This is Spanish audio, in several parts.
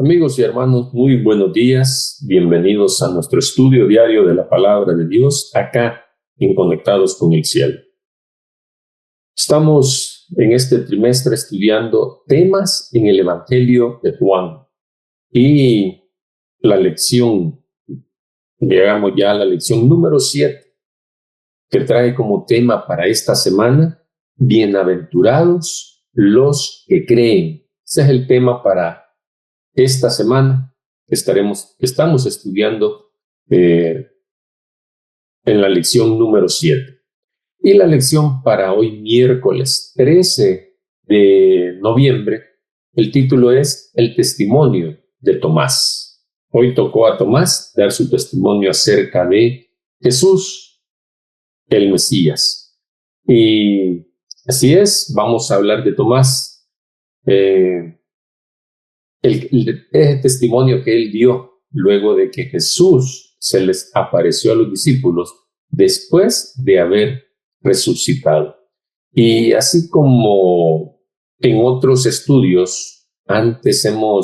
Amigos y hermanos, muy buenos días. Bienvenidos a nuestro estudio diario de la Palabra de Dios, acá en Conectados con el Cielo. Estamos en este trimestre estudiando temas en el Evangelio de Juan y llegamos ya a la lección número 7, que trae como tema para esta semana: bienaventurados los que creen. Ese es el tema para esta semana que estamos estudiando en la lección número 7. Y la lección para hoy, miércoles 13 de noviembre, el título es El testimonio de Tomás. Hoy tocó a Tomás dar su testimonio acerca de Jesús, el Mesías. Y así es, vamos a hablar de Tomás. El testimonio que él dio luego de que Jesús se les apareció a los discípulos después de haber resucitado. Y así como en otros estudios antes lo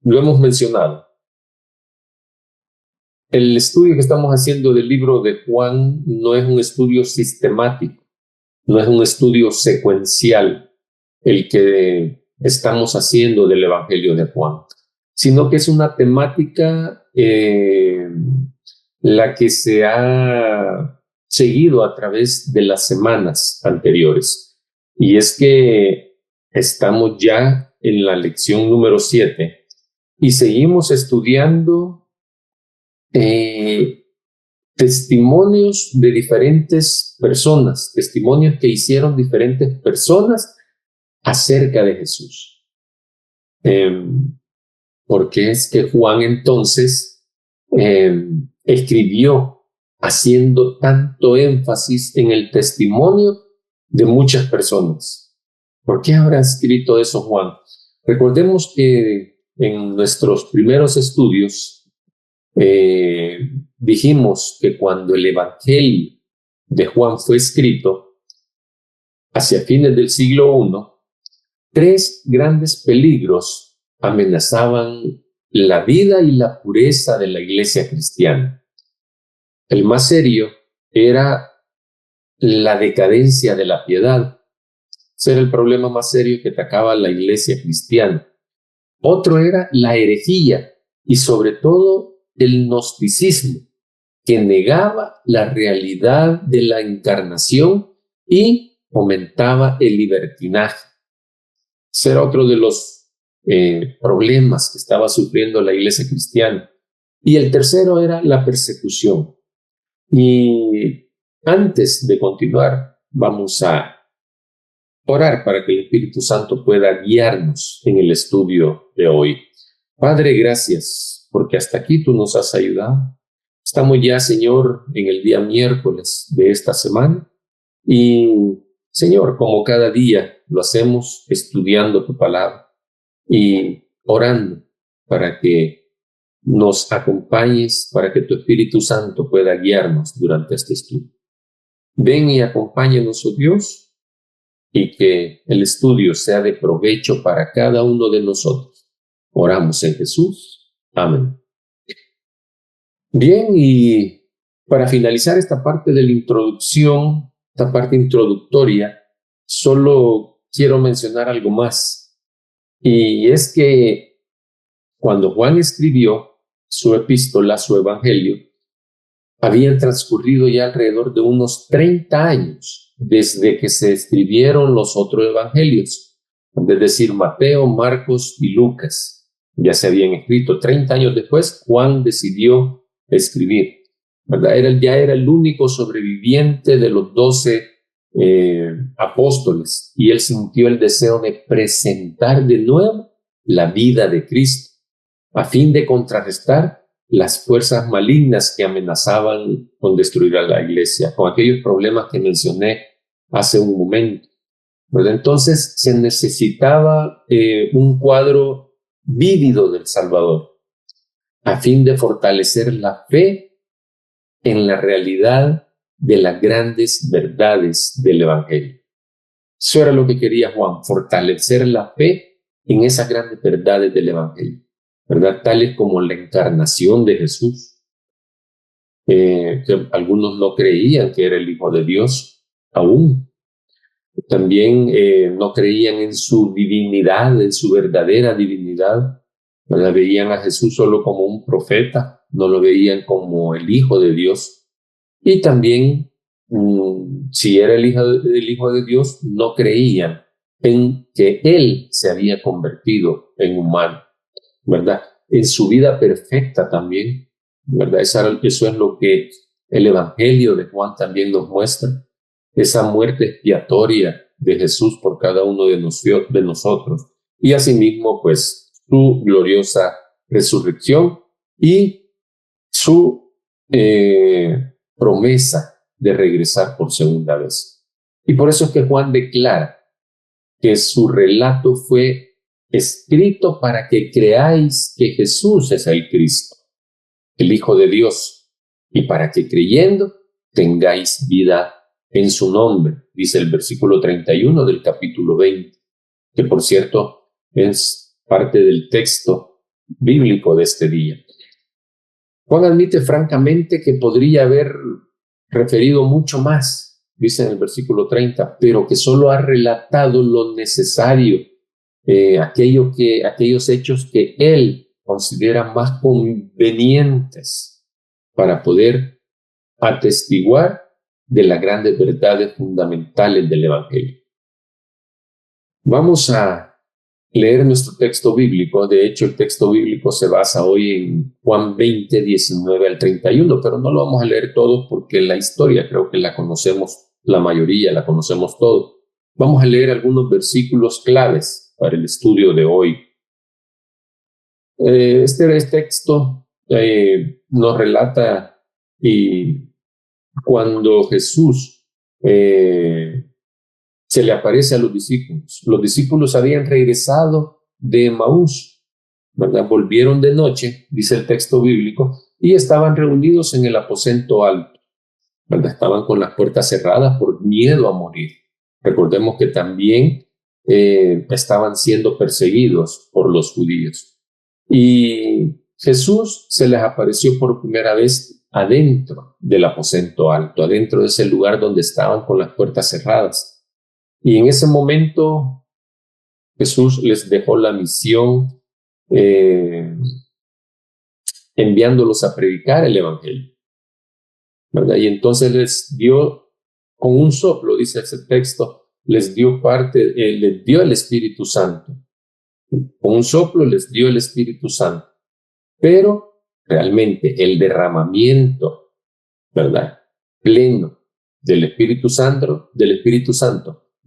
hemos mencionado, el estudio que estamos haciendo del libro de Juan no es un estudio sistemático, no es un estudio secuencial el que estamos haciendo del Evangelio de Juan, sino que es una temática la que se ha seguido a través de las semanas anteriores. Y es que estamos ya en la lección número 7 y seguimos estudiando testimonios de diferentes personas, testimonios que hicieron diferentes personas acerca de Jesús. Porque es que Juan entonces escribió haciendo tanto énfasis en el testimonio de muchas personas. ¿Por qué habrá escrito eso Juan? Recordemos que en nuestros primeros estudios dijimos que cuando el Evangelio de Juan fue escrito, hacia fines del siglo I, 3 grandes peligros amenazaban la vida y la pureza de la iglesia cristiana. El más serio era la decadencia de la piedad. Ese era el problema más serio que atacaba la iglesia cristiana. Otro era la herejía y sobre todo el gnosticismo, que negaba la realidad de la encarnación y fomentaba el libertinaje. Ese era otro de los problemas que estaba sufriendo la iglesia cristiana. Y el tercero era la persecución. Y antes de continuar, vamos a orar para que el Espíritu Santo pueda guiarnos en el estudio de hoy. Padre, gracias, porque hasta aquí tú nos has ayudado. Estamos ya, Señor, en el día miércoles de esta semana. Y, Señor, como cada día lo hacemos estudiando tu palabra y orando para que nos acompañes, para que tu Espíritu Santo pueda guiarnos durante este estudio. Ven y acompáñanos, oh Dios, y que el estudio sea de provecho para cada uno de nosotros. Oramos en Jesús. Amén. Bien, y para finalizar esta parte de la introducción, esta parte introductoria, solo quiero mencionar algo más. Y es que cuando Juan escribió su epístola, su evangelio, habían transcurrido ya alrededor de unos 30 años desde que se escribieron los otros evangelios, es decir, Mateo, Marcos y Lucas. Ya se habían escrito. 30 años después, Juan decidió escribir, ¿verdad? Ya era el único sobreviviente de los 12 apóstoles, y él sintió el deseo de presentar de nuevo la vida de Cristo a fin de contrarrestar las fuerzas malignas que amenazaban con destruir a la iglesia, con aquellos problemas que mencioné hace un momento, ¿verdad? Entonces se necesitaba un cuadro vívido del Salvador a fin de fortalecer la fe en la realidad de las grandes verdades del Evangelio. Eso era lo que quería Juan, fortalecer la fe en esas grandes verdades del Evangelio, ¿verdad? Tales como la encarnación de Jesús, que algunos no creían que era el Hijo de Dios aún. También no creían en su divinidad, en su verdadera divinidad, ¿verdad? Veían a Jesús solo como un profeta, no lo veían como el Hijo de Dios. Y también, si era el Hijo de Dios, no creían en que Él se había convertido en humano, ¿verdad? En su vida perfecta también, ¿verdad? Eso es lo que el Evangelio de Juan también nos muestra, esa muerte expiatoria de Jesús por cada uno de nosotros, y asimismo, pues, su gloriosa resurrección y su promesa de regresar por segunda vez. Y por eso es que Juan declara que su relato fue escrito para que creáis que Jesús es el Cristo, el Hijo de Dios, y para que creyendo tengáis vida en su nombre, dice el versículo 31 del capítulo 20, que por cierto es parte del texto bíblico de este día. Juan admite francamente que podría haber referido mucho más, dice en el versículo 30, pero que solo ha relatado lo necesario, aquellos hechos que él considera más convenientes para poder atestiguar de las grandes verdades fundamentales del Evangelio. Vamos a leer nuestro texto bíblico. De hecho, el texto bíblico se basa hoy en Juan 20, 19 al 31, pero no lo vamos a leer todo porque la historia creo que la conocemos, la mayoría la conocemos todo. Vamos a leer algunos versículos claves para el estudio de hoy. Este texto nos relata cuando Jesús se le aparece a los discípulos. Los discípulos habían regresado de Emaús, ¿verdad? Volvieron de noche, dice el texto bíblico, y estaban reunidos en el aposento alto, ¿verdad? Estaban con las puertas cerradas por miedo a morir. Recordemos que también estaban siendo perseguidos por los judíos. Y Jesús se les apareció por primera vez adentro del aposento alto, adentro de ese lugar donde estaban con las puertas cerradas. Y en ese momento Jesús les dejó la misión enviándolos a predicar el Evangelio, ¿verdad? Y entonces les dio, con un soplo, dice ese texto, les dio el Espíritu Santo. Con un soplo les dio el Espíritu Santo. Pero realmente el derramamiento, ¿verdad?, pleno del Espíritu Santo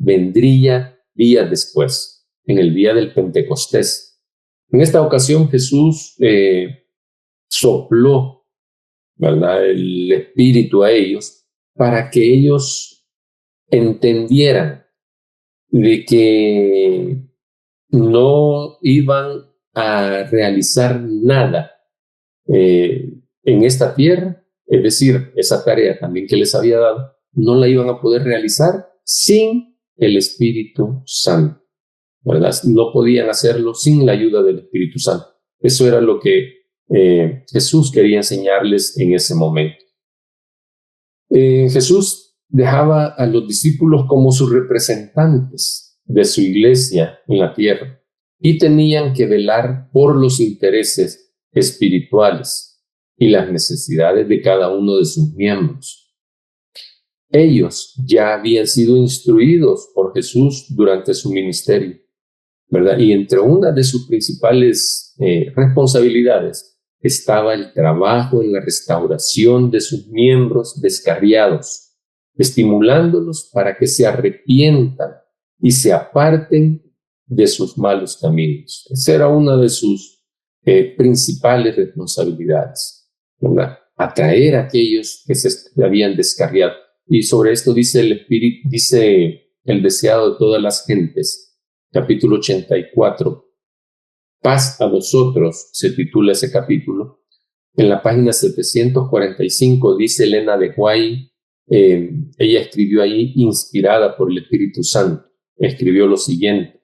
vendría días después, en el día del Pentecostés. En esta ocasión Jesús sopló, ¿verdad?, el Espíritu a ellos para que ellos entendieran de que no iban a realizar nada en esta tierra, es decir, esa tarea también que les había dado, no la iban a poder realizar sin el Espíritu Santo, ¿verdad? No podían hacerlo sin la ayuda del Espíritu Santo. Eso era lo que Jesús quería enseñarles en ese momento. Jesús dejaba a los discípulos como sus representantes de su iglesia en la tierra y tenían que velar por los intereses espirituales y las necesidades de cada uno de sus miembros. Ellos ya habían sido instruidos por Jesús durante su ministerio, ¿verdad? Y entre una de sus principales responsabilidades estaba el trabajo en la restauración de sus miembros descarriados, estimulándolos para que se arrepientan y se aparten de sus malos caminos. Esa era una de sus principales responsabilidades, ¿verdad? Atraer a aquellos que se habían descarriado. Y sobre esto dice el Espíritu, dice el deseado de todas las gentes, capítulo 84. Paz a vosotros, se titula ese capítulo. En la página 745 dice Elena de White, ella escribió ahí, inspirada por el Espíritu Santo, escribió lo siguiente: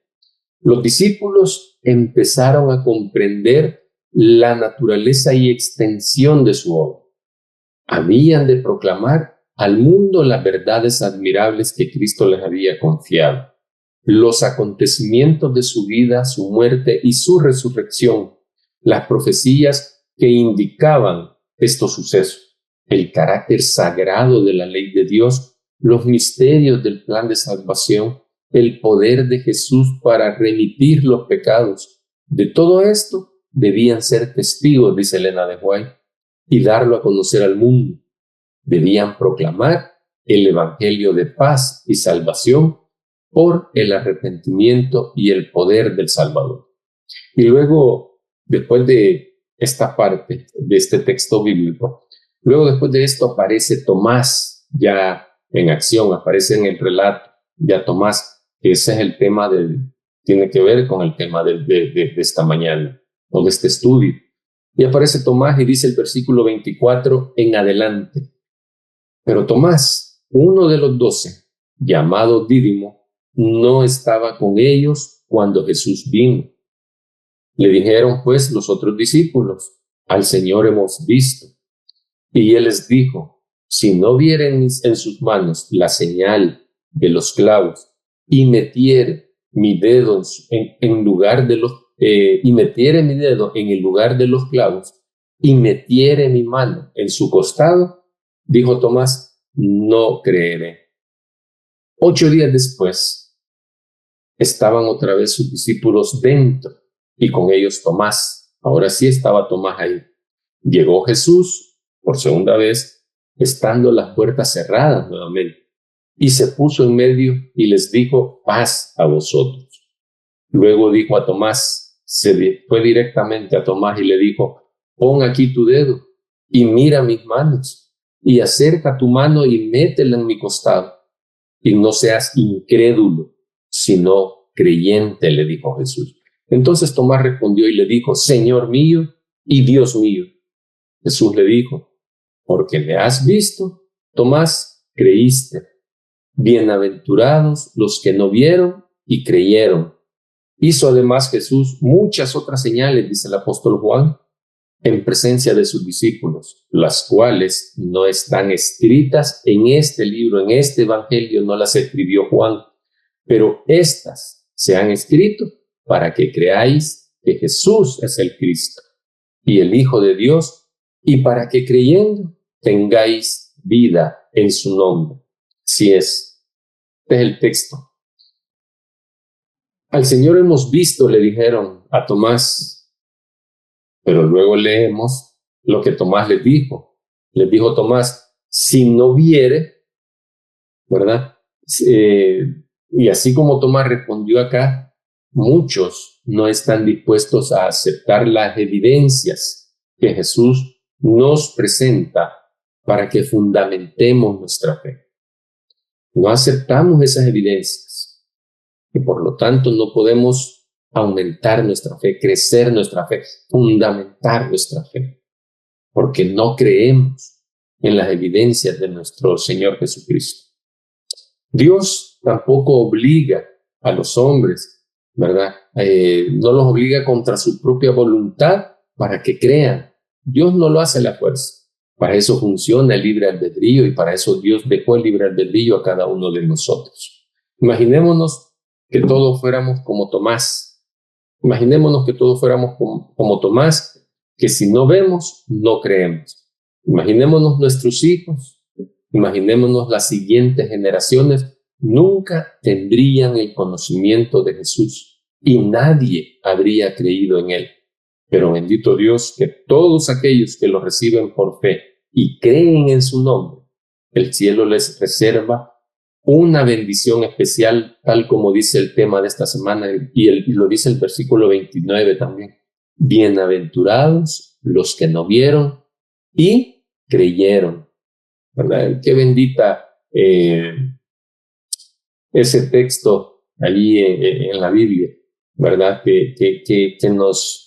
Los discípulos empezaron a comprender la naturaleza y extensión de su obra. Habían de proclamar al mundo las verdades admirables que Cristo les había confiado, los acontecimientos de su vida, su muerte y su resurrección, las profecías que indicaban estos sucesos, el carácter sagrado de la ley de Dios, los misterios del plan de salvación, el poder de Jesús para remitir los pecados. De todo esto debían ser testigos, dice Elena de White, y darlo a conocer al mundo. Debían proclamar el evangelio de paz y salvación por el arrepentimiento y el poder del Salvador. Y luego, después de esta parte de este texto bíblico, luego después de esto aparece Tomás ya en acción, aparece en el relato ya Tomás. Ese es el tema tiene que ver con el tema de esta mañana, o de este estudio. Y aparece Tomás y dice el versículo 24 en adelante. Pero Tomás, uno de los 12, llamado Dídimo, no estaba con ellos cuando Jesús vino. Le dijeron pues los otros discípulos, al Señor hemos visto. Y él les dijo, si no vieren en sus manos la señal de los clavos, y metiere mi dedo en lugar de los y metiere mi dedo en el lugar de los clavos y metiere mi mano en su costado, dijo Tomás, no creeré. 8 días después estaban otra vez sus discípulos dentro y con ellos Tomás. Ahora sí estaba Tomás ahí. Llegó Jesús por segunda vez, estando las puertas cerradas nuevamente. Y se puso en medio y les dijo, paz a vosotros. Luego dijo a Tomás, fue directamente a Tomás y le dijo, pon aquí tu dedo y mira mis manos y acerca tu mano y métela en mi costado. Y no seas incrédulo, sino creyente, le dijo Jesús. Entonces Tomás respondió y le dijo, Señor mío y Dios mío. Jesús le dijo, porque me has visto, Tomás, creíste. Bienaventurados los que no vieron y creyeron. Hizo además Jesús muchas otras señales, dice el apóstol Juan, en presencia de sus discípulos, las cuales no están escritas en este libro, en este evangelio, no las escribió Juan, pero estas se han escrito para que creáis que Jesús es el Cristo y el Hijo de Dios, y para que creyendo tengáis vida en su nombre. Así es. Este es el texto. Al Señor hemos visto, le dijeron a Tomás, pero luego leemos lo que Tomás les dijo. Les dijo Tomás, si no viere, ¿verdad? Y así como Tomás respondió acá, muchos no están dispuestos a aceptar las evidencias que Jesús nos presenta para que fundamentemos nuestra fe. No aceptamos esas evidencias y por lo tanto no podemos aumentar nuestra fe, crecer nuestra fe, fundamentar nuestra fe, porque no creemos en las evidencias de nuestro Señor Jesucristo. Dios tampoco obliga a los hombres, ¿verdad? No los obliga contra su propia voluntad para que crean. Dios no lo hace a la fuerza. Para eso funciona el libre albedrío y para eso Dios dejó el libre albedrío a cada uno de nosotros. Imaginémonos que todos fuéramos como Tomás. Imaginémonos que todos fuéramos como Tomás, que si no vemos, no creemos. Imaginémonos nuestros hijos, imaginémonos las siguientes generaciones, nunca tendrían el conocimiento de Jesús y nadie habría creído en él. Pero bendito Dios que todos aquellos que lo reciben por fe y creen en su nombre, el cielo les reserva una bendición especial, tal como dice el tema de esta semana y lo dice el versículo 29 también. Bienaventurados los que no vieron y creyeron, ¿verdad? Qué bendita ese texto allí en la Biblia, ¿verdad? Que nos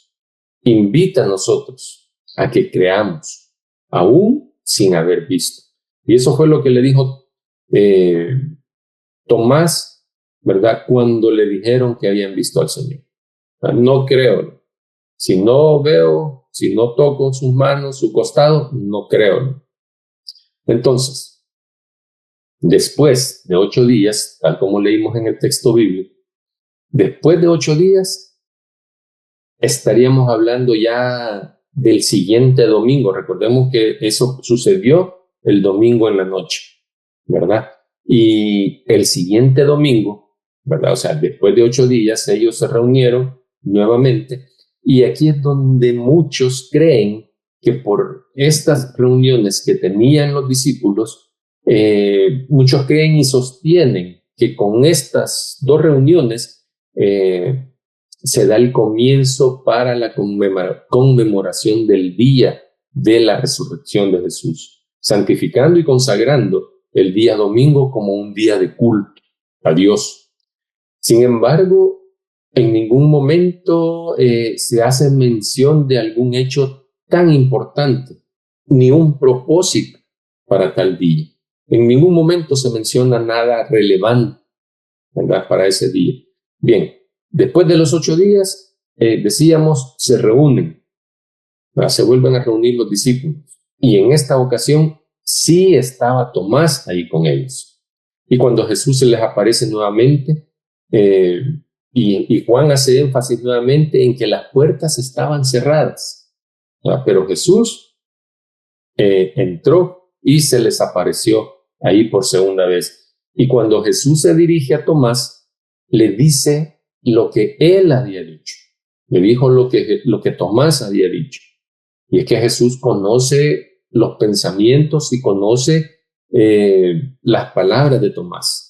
invita a nosotros a que creamos, aún sin haber visto. Y eso fue lo que le dijo Tomás ¿verdad? Cuando le dijeron que habían visto al Señor. No creo. Si no veo, si no toco sus manos, su costado, no creo. Entonces, después de 8 días, tal como leímos en el texto bíblico, después de 8 días, estaríamos hablando ya del siguiente domingo. Recordemos que eso sucedió el domingo en la noche, ¿verdad? Y el siguiente domingo, ¿verdad? O sea, después de 8 días, ellos se reunieron nuevamente. Y aquí es donde muchos creen que por estas reuniones que tenían los discípulos, muchos creen y sostienen que con estas 2 reuniones se da el comienzo para la conmemoración del día de la resurrección de Jesús, santificando y consagrando el día domingo como un día de culto a Dios. Sin embargo, en ningún momento se hace mención de algún hecho tan importante, ni un propósito para tal día. En ningún momento se menciona nada relevante, ¿verdad?, para ese día. Bien, después de los 8 días, decíamos, se reúnen, ¿verdad? Se vuelven a reunir los discípulos. Y en esta ocasión sí estaba Tomás ahí con ellos. Y cuando Jesús se les aparece nuevamente, y Juan hace énfasis nuevamente en que las puertas estaban cerradas, ¿verdad? Pero Jesús entró y se les apareció ahí por segunda vez. Y cuando Jesús se dirige a Tomás, le dice lo que él había dicho. Le dijo lo que Tomás había dicho. Y es que Jesús conoce los pensamientos y conoce las palabras de Tomás.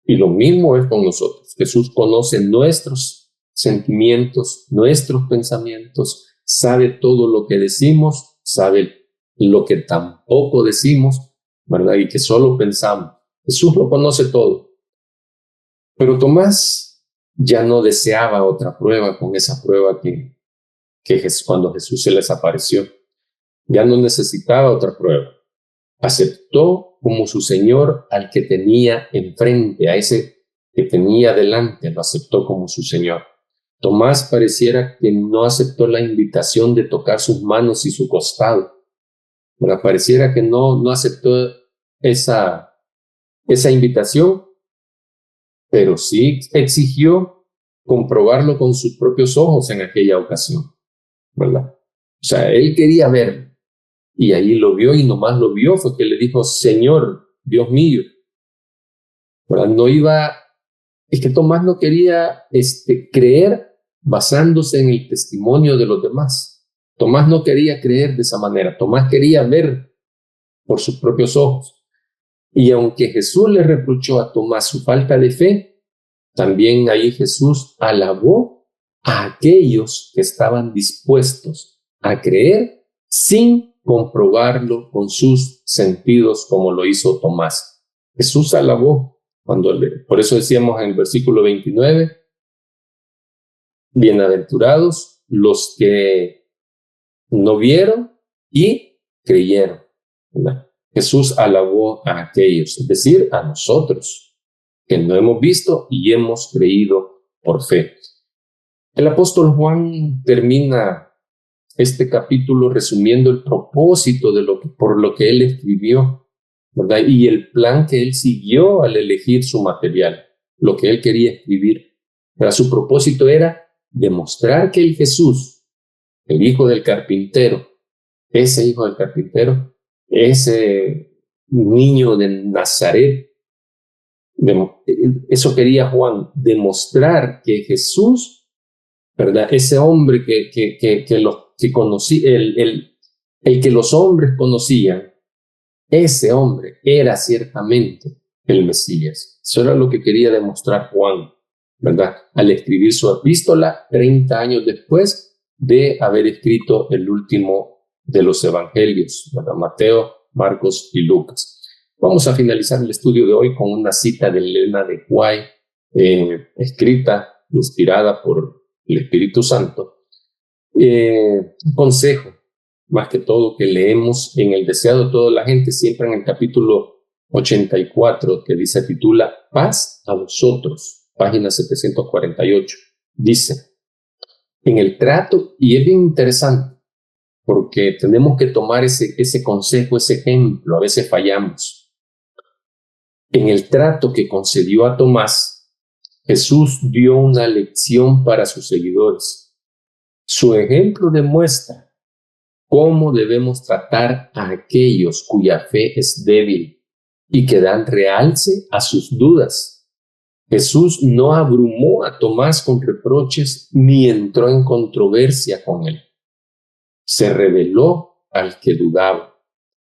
Y lo mismo es con nosotros. Jesús conoce nuestros sentimientos, nuestros pensamientos, sabe todo lo que decimos, sabe lo que tampoco decimos, ¿verdad? Y que solo pensamos. Jesús lo conoce todo. Pero Tomás ya no deseaba otra prueba con esa prueba que cuando Jesús se les apareció. Ya no necesitaba otra prueba. Aceptó como su Señor al que tenía enfrente, a ese que tenía delante, lo aceptó como su Señor. Tomás pareciera que no aceptó la invitación de tocar sus manos y su costado. Pero pareciera que no aceptó esa invitación, pero sí exigió comprobarlo con sus propios ojos en aquella ocasión, ¿verdad? O sea, él quería ver, y ahí lo vio, y nomás lo vio, fue que le dijo, Señor, Dios mío, ¿verdad? Es que Tomás no quería creer basándose en el testimonio de los demás. Tomás no quería creer de esa manera, Tomás quería ver por sus propios ojos. Y aunque Jesús le reprochó a Tomás su falta de fe, también ahí Jesús alabó a aquellos que estaban dispuestos a creer sin comprobarlo con sus sentidos como lo hizo Tomás. Jesús alabó por eso decíamos en el versículo 29, bienaventurados los que no vieron y creyeron, ¿verdad? Jesús alabó a aquellos, es decir, a nosotros, que no hemos visto y hemos creído por fe. El apóstol Juan termina este capítulo resumiendo el propósito por lo que él escribió, ¿verdad? Y el plan que él siguió al elegir su material, lo que él quería escribir. Pero su propósito era demostrar que el Jesús, el hijo del carpintero, ese hijo del carpintero, ese niño de Nazaret, eso quería Juan, demostrar que Jesús, ¿verdad? Ese hombre que conocía, el que los hombres conocían, ese hombre era ciertamente el Mesías. Eso era lo que quería demostrar Juan, ¿verdad? Al escribir su epístola 30 años después de haber escrito el último de los evangelios, ¿verdad? Mateo, Marcos y Lucas. Vamos a finalizar el estudio de hoy con una cita de Elena de White, escrita, inspirada por el Espíritu Santo. Un consejo, más que todo, que leemos en El deseado de toda la gente, siempre en el capítulo 84, que titula Paz a vosotros. página 748. Dice, en el trato, y es bien interesante, porque tenemos que tomar ese consejo, ese ejemplo, a veces fallamos. En el trato que concedió a Tomás, Jesús dio una lección para sus seguidores. Su ejemplo demuestra cómo debemos tratar a aquellos cuya fe es débil y que dan realce a sus dudas. Jesús no abrumó a Tomás con reproches ni entró en controversia con él. Se reveló al que dudaba.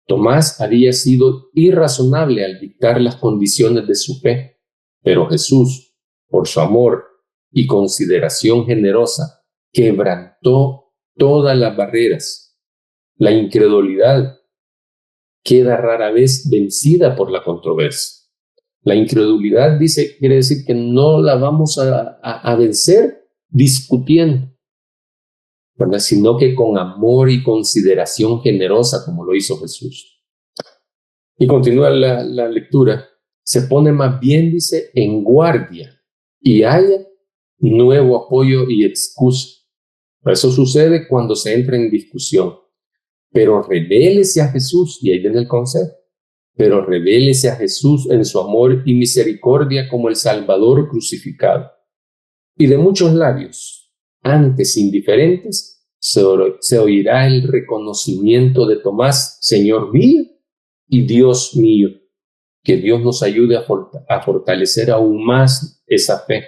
Tomás había sido irrazonable al dictar las condiciones de su fe, pero Jesús, por su amor y consideración generosa, quebrantó todas las barreras. La incredulidad queda rara vez vencida por la controversia. La incredulidad quiere decir que no la vamos a vencer discutiendo, ¿verdad? Sino que con amor y consideración generosa, como lo hizo Jesús. Y continúa la lectura. Se pone más bien, dice, en guardia y haya nuevo apoyo y excusa. Eso sucede cuando se entra en discusión. Pero revélese a Jesús, y ahí viene el consejo. Pero revélese a Jesús en su amor y misericordia como el Salvador crucificado. Y de muchos labios, antes indiferentes, se oirá el reconocimiento de Tomás, Señor mío y Dios mío. Que Dios nos ayude a fortalecer aún más esa fe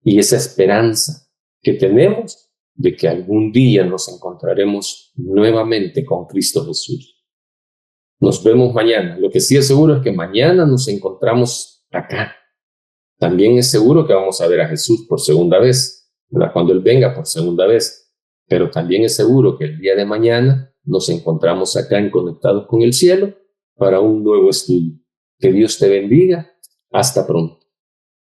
y esa esperanza que tenemos de que algún día nos encontraremos nuevamente con Cristo Jesús. Nos vemos mañana. Lo que sí es seguro es que mañana nos encontramos acá. También es seguro que vamos a ver a Jesús por segunda vez, ¿verdad? Cuando Él venga por segunda vez. Pero también es seguro que el día de mañana nos encontramos acá conectados con el cielo para un nuevo estudio. Que Dios te bendiga. Hasta pronto.